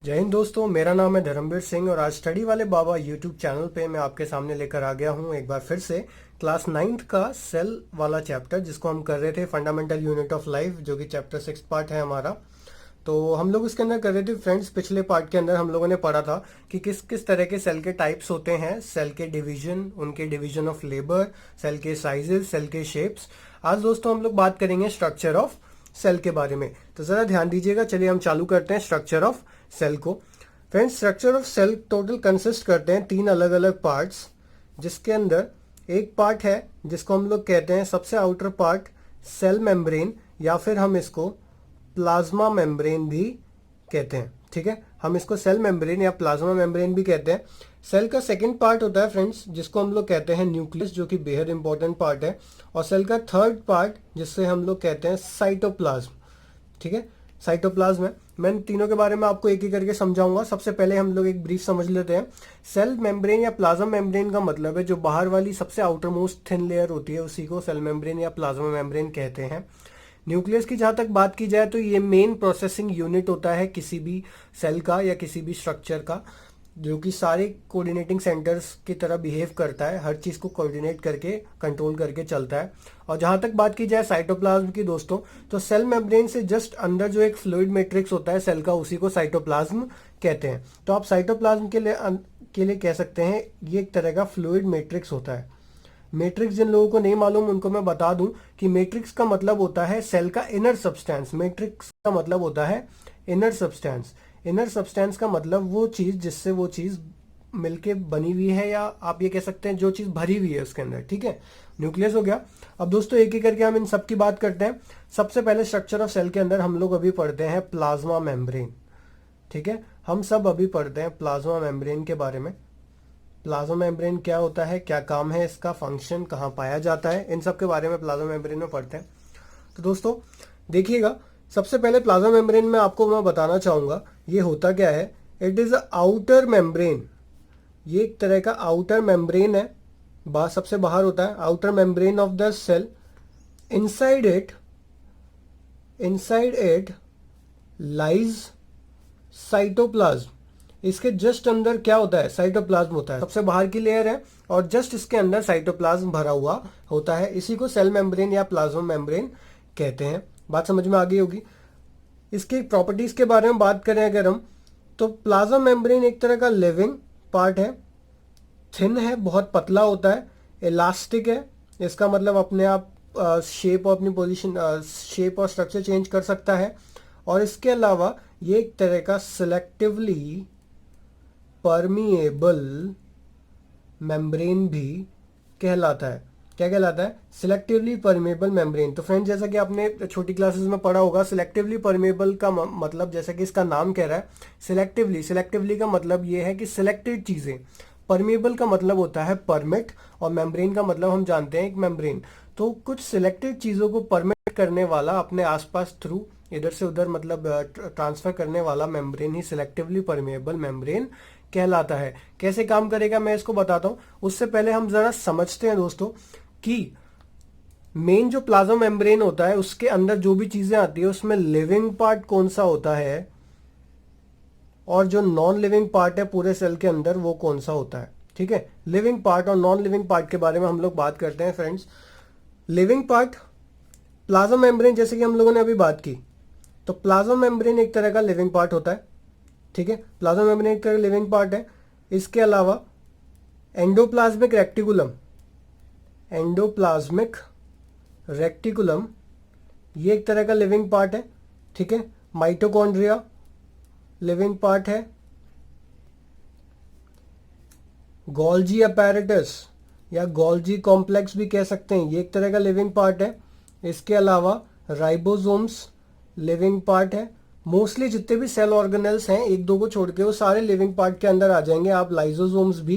जय हिंद दोस्तों, मेरा नाम है धर्मवीर सिंह और आज स्टडी वाले बाबा यूट्यूब चैनल पे मैं आपके सामने लेकर आ गया हूँ एक बार फिर से क्लास 9th का सेल वाला चैप्टर जिसको हम कर रहे थे फंडामेंटल यूनिट ऑफ लाइफ, जो कि चैप्टर 6 पार्ट है हमारा। तो हम लोग इसके अंदर कर रहे थे फ्रेंड्स, पिछले पार्ट के अंदर हम लोगों ने पढ़ा था कि किस किस तरह के सेल के टाइप्स होते हैं, सेल के डिवीजन, उनके डिवीजन ऑफ लेबर, सेल के साइजेस, सेल के शेप्स। आज दोस्तों हम लोग बात करेंगे स्ट्रक्चर ऑफ सेल के बारे में। तो जरा ध्यान दीजिएगा, चलिए हम चालू करते हैं स्ट्रक्चर ऑफ सेल को। Friends, structure of cell total consist करते हैं 3 अलग अलग पार्ट्स, जिसके अंदर एक पार्ट है जिसको हम लोग कहते हैं सबसे आउटर पार्ट सेल मेम्ब्रेन, या फिर हम इसको प्लाज्मा मेम्ब्रेन भी कहते हैं। ठीक है, हम इसको सेल मेम्ब्रेन या प्लाज्मा मेम्ब्रेन भी कहते हैं। सेल का सेकंड पार्ट होता है फ्रेंड्स जिसको हम लोग कहते हैं न्यूक्लियस, जो कि बेहद इंपॉर्टेंट पार्ट है। और सेल का थर्ड पार्ट जिससे हम लोग कहते हैं साइटोप्लाज्म। ठीक है, साइटोप्लाज्म है। मैं इन तीनों के बारे में आपको एक एक करके समझाऊंगा। सबसे पहले हम लोग एक ब्रीफ समझ लेते हैं। सेल मेम्ब्रेन या प्लाज्मा मेम्ब्रेन का मतलब है जो बाहर वाली सबसे आउटर मोस्ट थिन लेयर होती है, उसी को सेल मेम्ब्रेन या प्लाज्मा मेम्ब्रेन कहते हैं। न्यूक्लियस की जहां तक बात की जाए तो ये मेन प्रोसेसिंग यूनिट होता है किसी भी सेल का या किसी भी स्ट्रक्चर का, जो कि सारे कोऑर्डिनेटिंग सेंटर्स की तरह बिहेव करता है, हर चीज को कोऑर्डिनेट करके कंट्रोल करके चलता है। और जहां तक बात की जाए साइटोप्लाज्म की दोस्तों, तो सेल मेम्ब्रेन से जस्ट अंदर जो एक फ्लूइड मैट्रिक्स होता है सेल का, उसी को साइटोप्लाज्म कहते हैं। तो आप साइटोप्लाज्म के लिए कह सकते हैं ये एक तरह का फ्लूइड मैट्रिक्स होता है। मैट्रिक्स जिन लोगों को नहीं मालूम उनको मैं बता दूं कि मैट्रिक्स का मतलब होता है सेल का इनर सब्सटेंस। मैट्रिक्स का मतलब होता है इनर सब्सटेंस। इनर सब्सटेंस का मतलब वो चीज जिससे वो चीज मिलके बनी हुई है, या आप ये कह सकते हैं जो चीज भरी हुई है उसके अंदर। ठीक है, न्यूक्लियस हो गया। अब दोस्तों एक एक करके हम इन सब की बात करते हैं। सबसे पहले स्ट्रक्चर ऑफ सेल के अंदर हम लोग अभी पढ़ते हैं प्लाज्मा मेम्ब्रेन। ठीक है, हम सब अभी पढ़ते हैं प्लाज्मा मेम्ब्रेन के बारे में। प्लाज्मा मेम्ब्रेन क्या होता है, क्या काम है इसका, फंक्शन कहाँ पाया जाता है, इन सब के बारे में प्लाज्मा मेम्ब्रेन में पढ़ते हैं। तो दोस्तों देखिएगा, सबसे पहले प्लाज्मा मेम्ब्रेन में आपको मैं बताना चाहूंगा ये होता क्या है। It is a outer membrane. ये एक तरह का आउटर मेम्ब्रेन है, सबसे बाहर होता है, outer membrane of the cell. Inside it lies cytoplasm. इसके जस्ट अंदर क्या होता है, साइटोप्लाज्म होता है, सबसे बाहर की लेयर है और जस्ट इसके अंदर साइटोप्लाज्म भरा हुआ होता है। इसी को सेल मेम्ब्रेन या प्लाज्मा मेम्ब्रेन कहते हैं। बात समझ में आ गई होगी। इसकी प्रॉपर्टीज के बारे में बात करें अगर हम, तो प्लाज्मा मेम्ब्रेन एक तरह का लिविंग पार्ट है, थिन है, बहुत पतला होता है, इलास्टिक है। इसका मतलब अपने आप शेप और अपनी पोजीशन, शेप और स्ट्रक्चर चेंज कर सकता है। और इसके अलावा ये एक तरह का सिलेक्टिवली परमिएबल मेम्ब्रेन भी कहलाता है। क्या कहलाता है, सिलेक्टिवली परमेबल मेम्ब्रेन। तो फ्रेंड्स, जैसा कि आपने छोटी क्लासेस में पढ़ा होगा, सिलेक्टिवली परमेबल का मतलब जैसा कि इसका नाम कह रहा है सिलेक्टिवली का मतलब ये है कि सिलेक्टेड चीजें। परमेबल का मतलब होता है परमिट, और मेम्ब्रेन का मतलब हम जानते हैं एक मेम्ब्रेन। तो कुछ सिलेक्टेड चीजों को परमिट करने वाला, अपने आसपास थ्रू इधर से उधर मतलब ट्रांसफर करने वाला मेम्ब्रेन ही सिलेक्टिवली परमेबल मेम्ब्रेन कहलाता है। कैसे काम करेगा मैं इसको बताता हूं। उससे पहले हम जरा समझते हैं दोस्तों कि मेन जो प्लाज्मा मेम्ब्रेन होता है उसके अंदर जो भी चीजें आती है उसमें लिविंग पार्ट कौन सा होता है, और जो नॉन लिविंग पार्ट है पूरे सेल के अंदर वो कौन सा होता है। ठीक है, लिविंग पार्ट और नॉन लिविंग पार्ट के बारे में हम लोग बात करते हैं friends. Living part plasma membrane, जैसे कि हम लोगों ने अभी बात की, तो प्लाज्मा मेम्ब्रेन एक तरह का लिविंग पार्ट होता है। ठीक है, प्लाज्मा मेम्ब्रेन एक तरह का लिविंग पार्ट है। इसके अलावा एंडोप्लाज्मिक रेक्टिकुलम ये एक तरह का लिविंग पार्ट है। ठीक है, माइटोकॉन्ड्रिया लिविंग पार्ट है। गोल्जी अपैरेटस या गोल्जी कॉम्प्लेक्स भी कह सकते हैं, ये एक तरह का लिविंग पार्ट है। इसके अलावा राइबोसोम्स लिविंग पार्ट है। मोस्टली जितने भी सेल ऑर्गेनेल्स हैं, एक दो को छोड़ के, वो सारे लिविंग पार्ट के अंदर आ जाएंगे। आप लाइजोसोम्स भी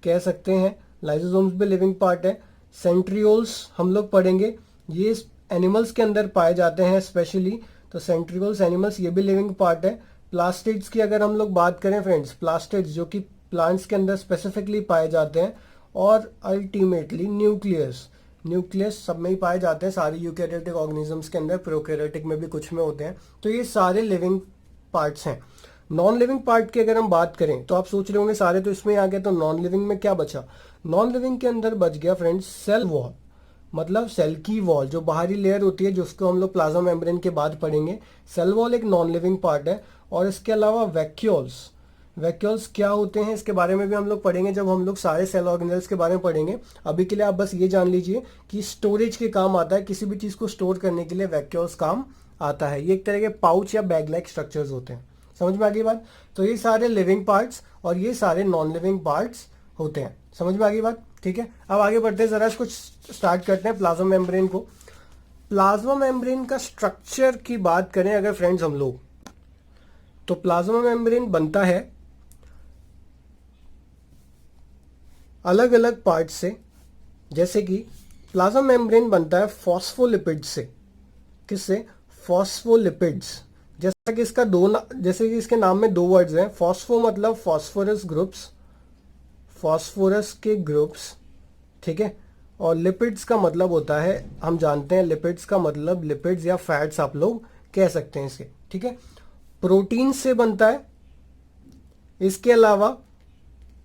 कह सकते हैं, लाइजोसोम्स भी लिविंग पार्ट है। सेंट्रियोल्स हम लोग पढ़ेंगे, ये एनिमल्स के अंदर पाए जाते हैं स्पेशली, तो सेंट्रियोल्स एनिमल्स ये भी लिविंग पार्ट है। प्लास्टिड्स की अगर हम लोग बात करें फ्रेंड्स, प्लास्टिड्स जो कि प्लांट्स के अंदर स्पेसिफिकली पाए जाते हैं। और अल्टीमेटली न्यूक्लियस सब में ही पाए जाते हैं, सारे यूकैरियोटिक ऑर्गेनिजम्स के अंदर, प्रोकैरियोटिक में भी कुछ में होते हैं। तो ये सारे लिविंग पार्ट्स हैं। नॉन लिविंग पार्ट की अगर हम बात करें तो आप सोच रहे होंगे सारे तो इसमें आ गए, तो नॉन लिविंग में क्या बचा? नॉन लिविंग के अंदर बच गया फ्रेंड्स सेल वॉल, मतलब सेल की वॉल जो बाहरी लेयर होती है, जिसको हम लोग प्लाज्मा मेम्ब्रेन के बाद पढ़ेंगे। सेल वॉल एक नॉन लिविंग पार्ट है। और इसके अलावा वैक्यूल्स, वैक्यूल्स क्या होते हैं इसके बारे में भी हम लोग पढ़ेंगे जब हम लोग सारे सेल ऑर्गेनेल्स के बारे में पढ़ेंगे। अभी के लिए आप बस ये जान लीजिए कि स्टोरेज के काम आता है, किसी भी चीज़ को स्टोर करने के लिए वैक्यूल्स काम आता है। ये एक तरह के पाउच या बैग लाइक स्ट्रक्चर्स होते हैं। समझ में आ गई बात? तो ये सारे लिविंग पार्ट्स और ये सारे नॉन लिविंग पार्ट्स होते हैं। समझ में आ गई बात? ठीक है, अब आगे बढ़ते हैं, जरा कुछ स्टार्ट करते हैं प्लाज्मा मेम्ब्रेन को। प्लाज्मा मेम्ब्रेन का स्ट्रक्चर की बात करें अगर फ्रेंड्स हम लोग, तो प्लाज्मा मेम्ब्रेन बनता है अलग अलग पार्ट से। जैसे कि प्लाज्मा मेम्ब्रेन बनता है फॉस्फोलिपिड से। किससे? फॉस्फोलिपिड्स। जैसा कि जैसे कि इसके नाम में दो वर्ड्स हैं। फॉस्फो मतलब फॉस्फोरस ग्रुप्स, फॉस्फोरस के ग्रुप्स, ठीक है। और लिपिड्स का मतलब होता है, हम जानते हैं लिपिड्स का मतलब लिपिड्स या फैट्स आप लोग कह सकते हैं इसके, ठीक है। प्रोटीन से बनता है। इसके अलावा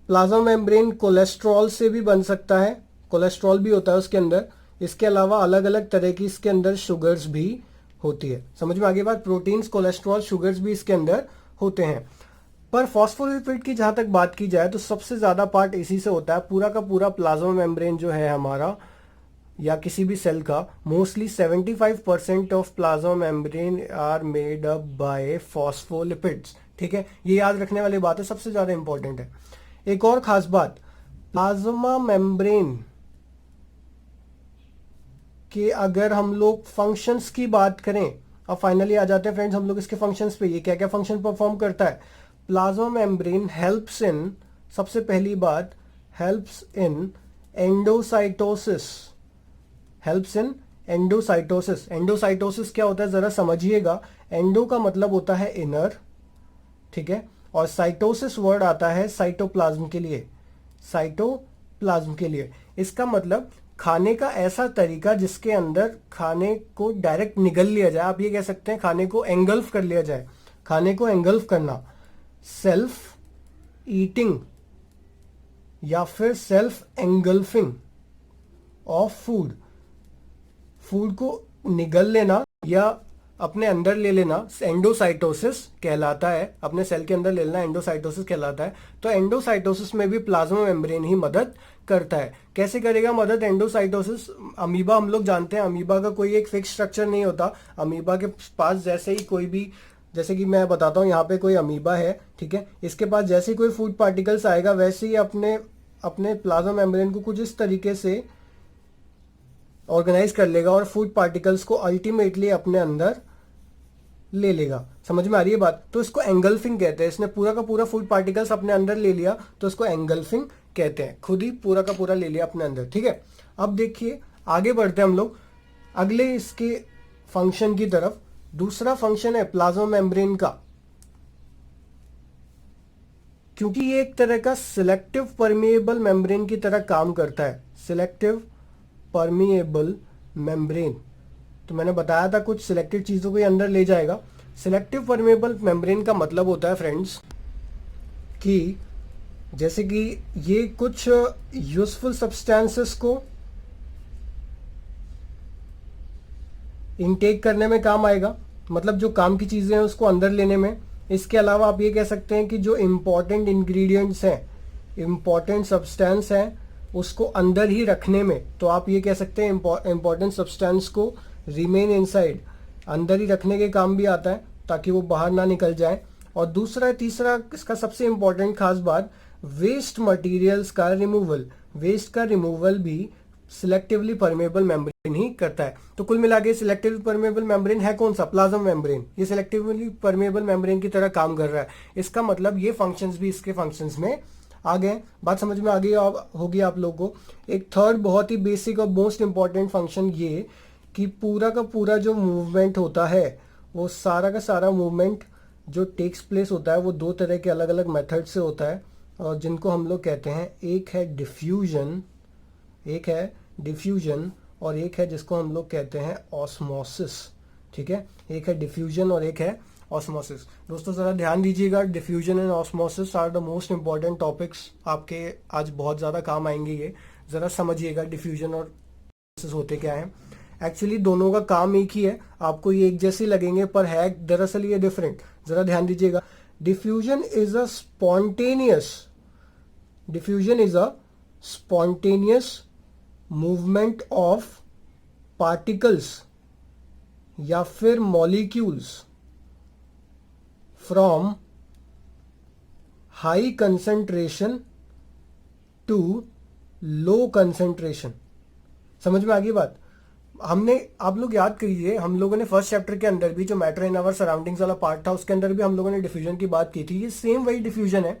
प्लाज्मा मेम्ब्रेन कोलेस्ट्रॉल से भी बन सकता है, कोलेस्ट्रॉल भी होता है उसके अंदर। इसके अलावा अलग अलग तरह की इसके अंदर शुगर्स भी होती है। समझ में आ गई बात? प्रोटीन्स, कोलेस्ट्रॉल, शुगर्स भी इसके अंदर होते हैं। पर फॉस्फोलिपिड की जहां तक बात की जाए तो सबसे ज्यादा पार्ट इसी से होता है। पूरा का पूरा प्लाज्मा मेम्ब्रेन जो है हमारा या किसी भी सेल का, mostly 75% of plasma membrane are made up by phospholipids. ठीक है, ये याद रखने वाली बात है, सबसे ज्यादा इंपॉर्टेंट है। एक और खास बात, प्लाज्मा मेम्ब्रेन के अगर हम लोग फंक्शंस की बात करें, अब फाइनली आ जाते हैं फ्रेंड्स हम लोग इसके फंक्शंस पे। ये क्या क्या फंक्शन परफॉर्म करता है? प्लाज्मा मेम्ब्रेन हेल्प्स इन, सबसे पहली बात, helps in endocytosis. Helps in endocytosis. Endocytosis क्या होता है जरा समझिएगा। एंडो का मतलब होता है इनर, ठीक है, और साइटोसिस वर्ड आता है साइटोप्लाज्म के लिए, साइटोप्लाज्म के लिए। इसका मतलब खाने का ऐसा तरीका जिसके अंदर खाने को डायरेक्ट निगल लिया जाए। आप ये कह सकते हैं खाने को एंगल्फ कर लिया जाए, खाने को एंगल्फ करना। सेल्फ ईटिंग या फिर self engulfing of food, food को निगल लेना या अपने अंदर ले लेना एंडोसाइटोसिस कहलाता है। अपने सेल के अंदर ले लेना एंडोसाइटोसिस कहलाता है। तो एंडोसाइटोसिस में भी प्लाज्मा मेम्ब्रेन ही मदद करता है। कैसे करेगा मदद एंडोसाइटोसिस? अमीबा हम लोग जानते हैं, अमीबा का कोई एक फिक्स स्ट्रक्चर नहीं होता। अमीबा के पास जैसे ही कोई भी, जैसे कि मैं बताता हूँ, यहाँ पे कोई अमीबा है, ठीक है, इसके पास जैसे ही कोई फूड पार्टिकल्स आएगा वैसे ही अपने प्लाज्मा मेम्ब्रेन को कुछ इस तरीके से ऑर्गेनाइज कर लेगा और फूड पार्टिकल्स को अल्टीमेटली अपने अंदर ले लेगा। समझ में आ रही है बात? तो इसको एंगल्फिंग कहते हैं। इसने पूरा का पूरा फूड पार्टिकल्स अपने अंदर ले लिया तो इसको एंगल्फिंग कहते हैं। खुद ही पूरा का पूरा ले लिया अपने अंदर, ठीक है। अब देखिए आगे बढ़ते हैं हम लोग अगले इसके फंक्शन की तरफ। दूसरा फंक्शन है प्लाज्मा मेम्ब्रेन का, क्योंकि ये एक तरह का सिलेक्टिव परमिएबल मेम्ब्रेन की तरह काम करता है। सिलेक्टिव परमिएबल मेम्ब्रेन, तो मैंने बताया था कुछ सिलेक्टेड चीजों को ये अंदर ले जाएगा। सिलेक्टिव परमिएबल मेम्ब्रेन का मतलब होता है फ्रेंड्स कि जैसे कि ये कुछ यूजफुल सब्सटेंसेस को इनटेक करने में काम आएगा, मतलब जो काम की चीजें हैं उसको अंदर लेने में। इसके अलावा आप ये कह सकते हैं कि जो इंपॉर्टेंट इंग्रेडिएंट्स हैं, इंपॉर्टेंट सब्सटेंस हैं, उसको अंदर ही रखने में। तो आप ये कह सकते हैं इंपॉर्टेंट सब्सटेंस को रिमेन इनसाइड, अंदर ही रखने के काम भी आता है ताकि वो बाहर ना निकल जाए। और दूसरा तीसरा इसका सबसे इंपॉर्टेंट खास बात, वेस्ट मटेरियल्स का रिमूवल। वेस्ट का रिमूवल भी सिलेक्टिवली परमेबल मेम्ब्रेन ही करता है। तो कुल मिला के सिलेक्टिवली परमेबल मेम्ब्रेन है कौन सा? Plasma membrane. ये सिलेक्टिवली परमेबल मेम्ब्रेन की तरह काम कर रहा है। इसका मतलब ये फंक्शंस भी इसके फंक्शंस में आ गए। बात समझ में आ गई होगी आप लोगों को। एक थर्ड बहुत ही बेसिक और मोस्ट इंपॉर्टेंट फंक्शन ये कि पूरा का पूरा जो मूवमेंट होता है, वो सारा का सारा मूवमेंट जो टेक्स प्लेस होता है वो दो तरह के अलग अलग मेथड से होता है, और जिनको हम लोग कहते हैं, एक है डिफ्यूजन, एक है डिफ्यूजन और एक है जिसको हम लोग कहते हैं ऑस्मोसिस। ठीक है, एक है डिफ्यूजन और एक है ऑस्मोसिस। दोस्तों ज़रा ध्यान दीजिएगा, diffusion and osmosis are the most important topics, आपके आज बहुत ज़्यादा काम आएंगे ये। ज़रा समझिएगा डिफ्यूजन और ऑस्मोसिस होते क्या हैं। एक्चुअली दोनों का काम एक ही है, आपको ये एक जैसे लगेंगे पर है दरअसल ये डिफरेंट। ज़रा ध्यान दीजिएगा, diffusion is a spontaneous movement of particles या फिर molecules from high concentration to low concentration. समझ में आ गई बात? आप लोग याद करिए, हम लोगों ने फर्स्ट चैप्टर के अंदर भी जो मैटर इन आवर सराउंडिंग्स वाला पार्ट था उसके अंदर भी हम लोगों ने डिफ्यूजन की बात की थी। ये सेम वही डिफ्यूजन है।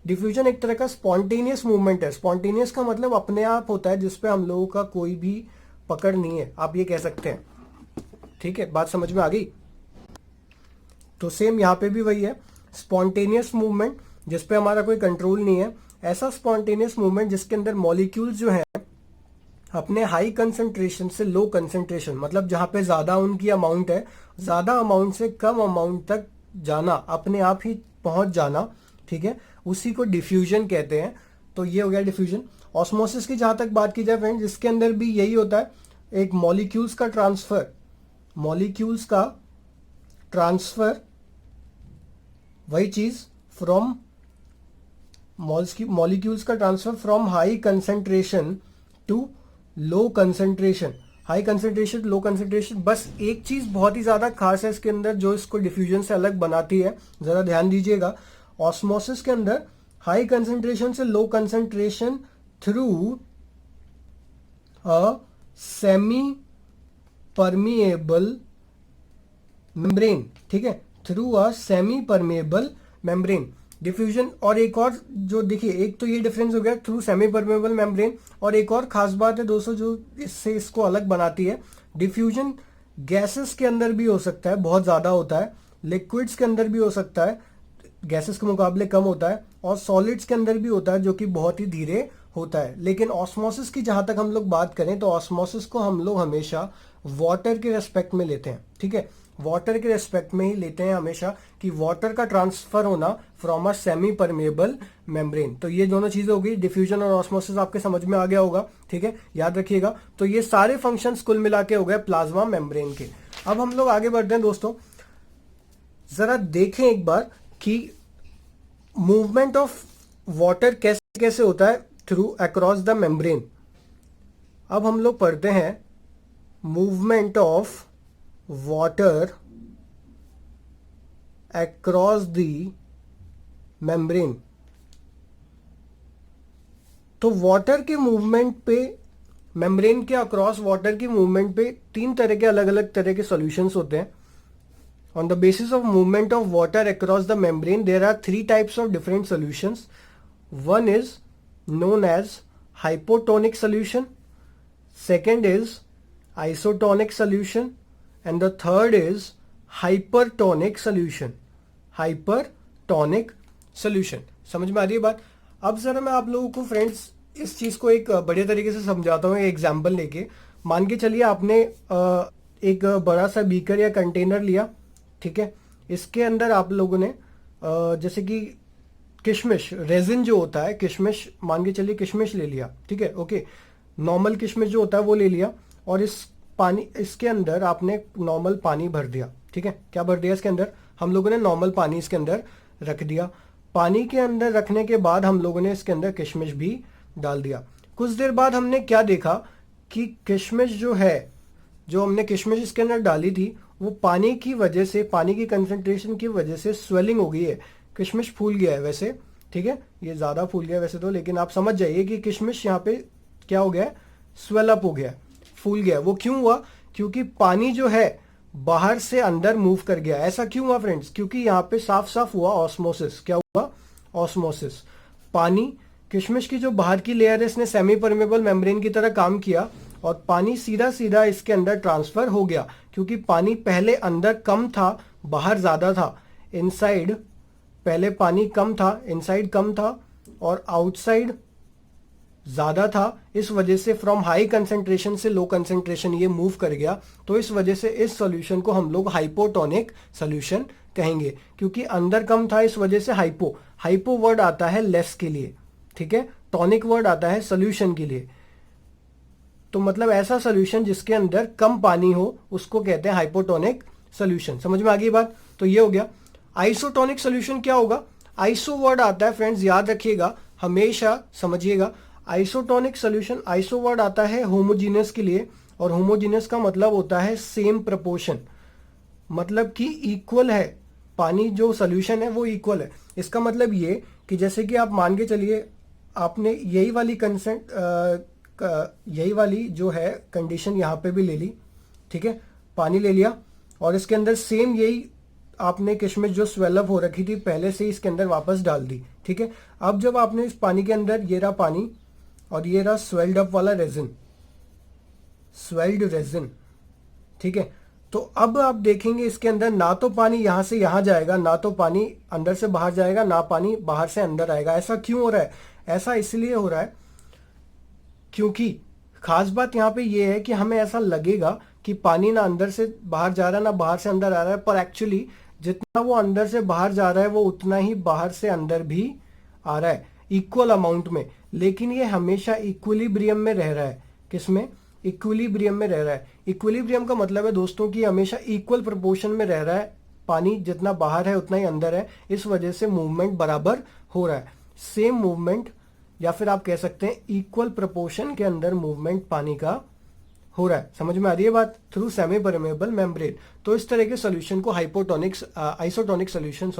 डिफ्यूजन एक तरह का स्पॉन्टेनियस मूवमेंट है। स्पॉन्टेनियस का मतलब अपने आप होता है, जिसपे हम लोगों का कोई भी पकड़ नहीं है, आप ये कह सकते हैं। ठीक है, बात समझ में आ गई? तो सेम यहाँ पे भी वही है, स्पॉन्टेनियस मूवमेंट जिसपे हमारा कोई कंट्रोल नहीं है। ऐसा स्पॉन्टेनियस मूवमेंट जिसके अंदर मॉलिक्यूल्स जो है अपने हाई कंसंट्रेशन से लो कंसंट्रेशन, मतलब जहां पे ज्यादा उनकी अमाउंट है, ज्यादा अमाउंट से कम अमाउंट तक जाना, अपने आप ही पहुंच जाना, ठीक है, उसी को डिफ्यूजन कहते हैं। तो ये हो गया डिफ्यूजन। ऑस्मोसिस की जहां तक बात की जाए फ्रेंड्स, इसके अंदर भी यही होता है, एक मॉलिक्यूल्स का ट्रांसफर, वही चीज फ्रॉम मॉलिक्यूल्स का transfer from high concentration to low concentration. High concentration low concentration, बस एक चीज बहुत ही ज्यादा खास है इसके अंदर जो इसको डिफ्यूजन से अलग बनाती है, जरा ध्यान दीजिएगा। ऑस्मोसिस के अंदर हाई कंसंट्रेशन से low concentration through a semi permeable membrane, ठीक है, through a semi permeable membrane diffusion. और एक और जो देखिए, एक तो ये डिफरेंस हो गया थ्रू सेमी परमेबल मेम्ब्रेन, और एक और खास बात है दोस्तों जो इससे इसको अलग बनाती है, डिफ्यूजन गैसेस के अंदर भी हो सकता है, बहुत ज्यादा होता है, लिक्विड्स के अंदर भी हो सकता है, गैसेस के मुकाबले कम होता है, और सॉलिड्स के अंदर भी होता है जो कि बहुत ही धीरे होता है। लेकिन ऑस्मोसिस की जहां तक हम लोग बात करें तो ऑस्मोसिस को हम लोग हमेशा वाटर के रेस्पेक्ट में लेते हैं, ठीक है, वाटर के रेस्पेक्ट में ही लेते हैं हमेशा, कि वाटर का ट्रांसफर होना from a semi permeable membrane. तो ये दोनों चीजें हो गई, डिफ्यूजन और ऑस्मोसिस आपके समझ में आ गया होगा, ठीक है, याद रखिएगा। तो ये सारे फंक्शंस कुल मिला के हो गए प्लाज्मा मेम्ब्रेन के। अब हम लोग आगे बढ़ते हैं दोस्तों, जरा देखें एक बार कि मूवमेंट ऑफ वाटर कैसे कैसे होता है थ्रू अक्रॉस द मेम्ब्रेन। अब हम लोग पढ़ते हैं movement of water across the membrane. तो वाटर के मूवमेंट पे, मेम्ब्रेन के अक्रॉस वाटर की मूवमेंट पे तीन तरह के अलग अलग तरह के सॉल्यूशंस होते हैं। On the basis of movement of water across the membrane, there are three types of different solutions. One is known as hypotonic solution, second is isotonic solution, and the third is hypertonic solution. Hypertonic solution. समझ में आ रही है बात? अब जरा मैं आप लोगों को फ्रेंड्स इस चीज को एक बड़े तरीके से समझाता हूँ, एग्जाम्पल लेके। मान के चलिए आपने एक बड़ा सा बीकर या कंटेनर लिया, ठीक है, इसके अंदर आप लोगों ने जैसे कि किशमिश, रेजिन जो होता है, किशमिश, मान के चलिए किशमिश ले लिया, ठीक है, ओके, नॉर्मल किशमिश जो होता है वो ले लिया, और इसके अंदर आपने नॉर्मल पानी भर दिया, ठीक है, क्या भर दिया इसके अंदर? हम लोगों ने नॉर्मल पानी इसके अंदर रख दिया। पानी के अंदर रखने के बाद हम लोगों ने इसके अंदर किशमिश भी डाल दिया। कुछ देर बाद हमने क्या देखा कि किशमिश जो है, जो हमने किशमिश इसके अंदर डाली थी, वो पानी की वजह से, पानी की कंसंट्रेशन की वजह से स्वेलिंग हो गई है, किशमिश फूल गया है वैसे, ठीक है, ये ज्यादा फूल गया वैसे तो, लेकिन आप समझ जाइए कि किशमिश यहाँ पे क्या हो गया, स्वेल अप हो गया, फूल गया। वो क्यों हुआ? क्योंकि पानी जो है बाहर से अंदर मूव कर गया। ऐसा क्यों हुआ फ्रेंड्स? क्योंकि यहाँ पे साफ साफ हुआ ऑस्मोसिस। क्या हुआ? ऑस्मोसिस। पानी, किशमिश की जो बाहर की लेयर है, इसने सेमी परमेबल मेम्ब्रेन की तरह काम किया और पानी सीधा सीधा इसके अंदर ट्रांसफर हो गया, क्योंकि पानी पहले अंदर कम था, बाहर ज्यादा था। इनसाइड पहले पानी कम था, इनसाइड कम था, और आउटसाइड ज्यादा था, इस वजह से फ्रॉम हाई कंसेंट्रेशन से लो कंसेंट्रेशन ये मूव कर गया, तो इस वजह से इस सॉल्यूशन को हम लोग हाइपोटोनिक सॉल्यूशन कहेंगे। क्योंकि अंदर कम था इस वजह से हाइपो वर्ड आता है लेस के लिए, ठीक है, टॉनिक वर्ड आता है सॉल्यूशन के लिए। तो मतलब ऐसा सॉल्यूशन जिसके अंदर कम पानी हो उसको कहते हैं हाइपोटोनिक सॉल्यूशन। समझ में आ गई बात? तो ये हो गया। आइसोटोनिक सॉल्यूशन क्या होगा? आइसो वर्ड आता है फ्रेंड्स, याद रखिएगा, हमेशा समझिएगा। आइसोटोनिक सॉल्यूशन, आइसो वर्ड आता है होमोजीनियस के लिए, और होमोजीनियस का मतलब होता है सेम प्रपोर्शन, मतलब कि इक्वल है, पानी जो सॉल्यूशन है वो इक्वल है। इसका मतलब ये कि जैसे कि आप मान के चलिए आपने यही वाली यही वाली जो है कंडीशन यहाँ पे भी ले ली, ठीक है, पानी ले लिया और इसके अंदर सेम यही आपने किशमिश जो स्वेलअप हो रखी थी पहले से इसके अंदर वापस डाल दी, ठीक है। अब जब आपने इस पानी के अंदर, ये रहा पानी और ये रहा स्वेल्ड अप वाला रेजिन, स्वेल्ड रेजिन, ठीक है। तो अब आप देखेंगे इसके अंदर ना तो पानी यहां से यहां जाएगा, ना तो पानी अंदर से बाहर जाएगा, ना पानी बाहर से अंदर आएगा। ऐसा क्यों हो रहा है? ऐसा इसलिए हो रहा है क्योंकि खास बात यहाँ पे ये है कि हमें ऐसा लगेगा कि पानी ना अंदर से बाहर जा रहा है ना बाहर से अंदर आ रहा है, पर एक्चुअली जितना वो अंदर से बाहर जा रहा है वो उतना ही बाहर से अंदर भी आ रहा है, इक्वल अमाउंट में। लेकिन ये हमेशा इक्विलिब्रियम में रह रहा है। किसमें? इक्विलिब्रियम में रह रहा है। इक्विलिब्रियम का मतलब है दोस्तों कि हमेशा इक्वल प्रोपोर्शन में रह रहा है, पानी जितना बाहर है उतना ही अंदर है, इस वजह से मूवमेंट बराबर हो रहा है। सेम मूवमेंट, या फिर आप कह सकते हैं इक्वल प्रोपोर्शन के अंदर मूवमेंट पानी का हो रहा है। समझ में आ रही है बात? Through semi permeable membrane. तो इस तरह के सॉल्यूशन को आइसोटोनिक सॉल्यूशन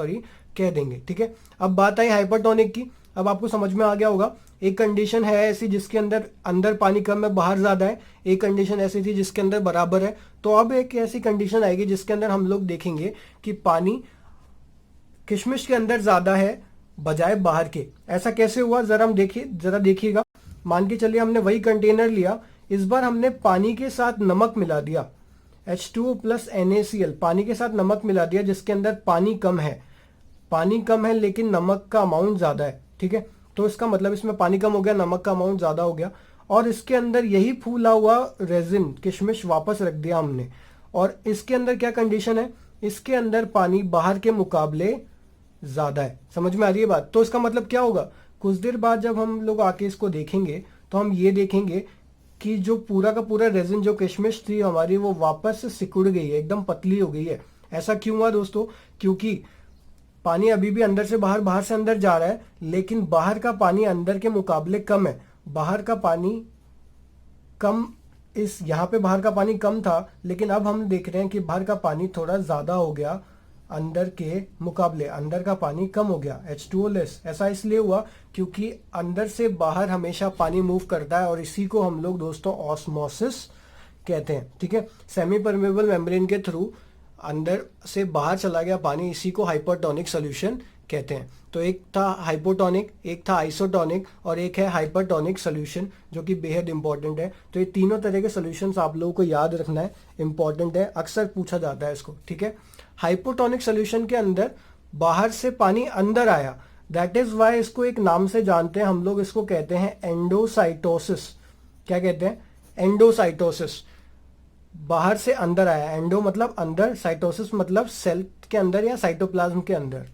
कह देंगे, ठीक है। अब बात आई हाइपरटोनिक की। अब आपको समझ में आ गया होगा, एक कंडीशन है ऐसी जिसके अंदर पानी कम है बाहर ज्यादा है, एक कंडीशन ऐसी थी जिसके अंदर बराबर है। तो अब एक ऐसी कंडीशन आएगी जिसके अंदर हम लोग देखेंगे कि पानी किशमिश के अंदर ज्यादा है बजाय बाहर के। ऐसा कैसे हुआ? जरा देखिएगा। मान के चलिए हमने वही कंटेनर लिया, इस बार हमने पानी के साथ नमक मिला दिया, H2O प्लस NaCl, पानी के साथ नमक मिला दिया जिसके अंदर पानी कम है लेकिन नमक का अमाउंट ज्यादा है, ठीक है। तो इसका मतलब इसमें पानी कम हो गया, नमक का अमाउंट ज्यादा हो गया, और इसके अंदर यही फूला हुआ रेजिन किशमिश वापस रख दिया हमने। और इसके अंदर क्या कंडीशन है? इसके अंदर पानी बाहर के मुकाबले ज्यादा है। समझ में आ रही है बात? तो इसका मतलब क्या होगा? कुछ देर बाद जब हम लोग आके इसको देखेंगे तो हम ये देखेंगे कि जो पूरा का पूरा रेजिन जो किशमिश थी हमारी वो वापस से सिकुड़ गई है, एकदम पतली हो गई है। ऐसा क्यों हुआ दोस्तों? क्योंकि पानी अभी भी अंदर से बाहर, बाहर से अंदर जा रहा है, लेकिन बाहर का पानी अंदर के मुकाबले कम है। बाहर का पानी कम, इस यहाँ पे बाहर का पानी कम था, लेकिन अब हम देख रहे हैं कि बाहर का पानी थोड़ा ज्यादा हो गया अंदर के मुकाबले, अंदर का पानी कम हो गया, H2O लेस। ऐसा इसलिए हुआ क्योंकि अंदर से बाहर हमेशा पानी मूव करता है, और इसी को हम लोग दोस्तों ऑस्मोसिस कहते हैं, ठीक है। सेमी परमेबल मेम्ब्रेन के थ्रू अंदर से बाहर चला गया पानी, इसी को हाइपरटोनिक सॉल्यूशन कहते हैं। तो एक था हाइपोटोनिक, एक था आइसोटोनिक, और एक है हाइपरटोनिक सॉल्यूशन, जो कि बेहद इंपॉर्टेंट है। तो ये तीनों तरह के सॉल्यूशंस आप लोगों को याद रखना है, इंपॉर्टेंट है, अक्सर पूछा जाता है इसको, ठीक है। हाइपोटोनिक सॉल्यूशन के अंदर बाहर से पानी अंदर आया, दैट इज वाई इसको एक नाम से जानते हैं हम लोग, इसको कहते हैं एंडोसाइटोसिस। क्या कहते हैं? एंडोसाइटोसिस। बाहर से अंदर आया, एंडो मतलब अंदर, साइटोसिस मतलब सेल के अंदर या साइटोप्लाज्म के अंदर।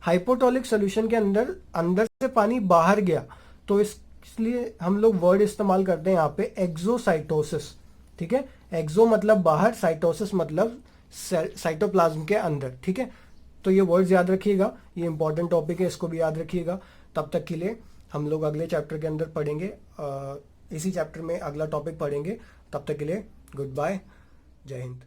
हाइपोटोनिक सॉल्यूशन के अंदर अंदर से पानी बाहर गया, तो इसलिए हम लोग वर्ड इस्तेमाल करते हैं यहाँ पे एक्सोसाइटोसिस, ठीक है। एक्सो मतलब बाहर, साइटोसिस मतलब साइटोप्लाज्म के अंदर, ठीक है। तो ये वर्ड्स याद रखिएगा, ये इंपॉर्टेंट टॉपिक है, इसको भी याद रखिएगा। तब तक के लिए हम लोग अगले चैप्टर के अंदर पढ़ेंगे, इसी चैप्टर में अगला टॉपिक पढ़ेंगे। तब तक के लिए गुड बाय, जय हिंद।